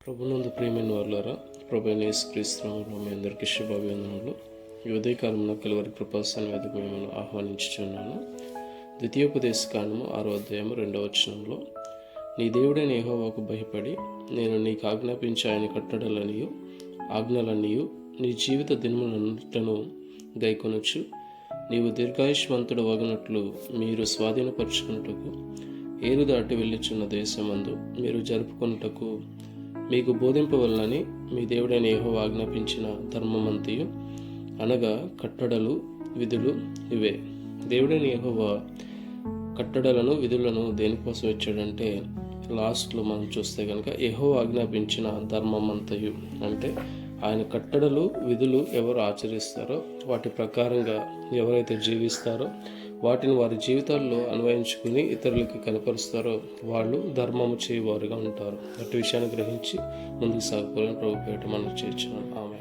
ప్రభునందు ప్రియమైన వాళ్ళారా, ప్రభువైన యేసుక్రీస్తు నామములో మీ అందరికీ శుభాభివందనములు. ఈ ఉదయకాలంలో కలువరి కృపా సన్నిధికి మిమ్మల్ని ఆహ్వానించుచున్నాను. ద్వితీయోపదేశ కాండము 6వ అధ్యాయము 2వ వచనంలో, నీ దేవుడైన యెహోవాకు భయపడి నేను నీకు ఆజ్ఞాపించే ఆయన కట్టడలనియు ఆజ్ఞలనియు నీ జీవిత దినములన్నిటను గైకొనొచ్చు నీవు దీర్ఘాయుష్మంతుడు వగనట్లు మీరు స్వాధీనపరుచుకున్నటకు ఏరు దాటి వెళ్ళుచున్న దేశమందు మీరు జరుపుకొనుటకు మీకు బోధింపవలనని మీ దేవుడైన యెహోవా ఆజ్ఞాపించిన ధర్మమంతయు అనగా కట్టడలు విధులు ఇవే. దేవుడైన యెహోవా కట్టడలను విధులను దేనికోసం ఇచ్చాడంటే, లాస్ట్లో మనం చూస్తే కనుక యెహోవా ఆజ్ఞాపించిన ధర్మమంతయు అంటే ఆయన కట్టడలు విధులు ఎవరు ఆచరిస్తారో వాటి ప్రకారంగా ఎవరైతే జీవిస్తారో వాటిని వారి జీవితాల్లో అన్వయించుకుని ఇతరులకి కనపరుస్తారో వాళ్ళు ధర్మము చేయవారుగా ఉంటారు. అటు విషయాన్ని గ్రహించి ముందుకు సాగుకోవాలని ప్రభు పేరిట మనం చేర్చున్నాను. ఆమె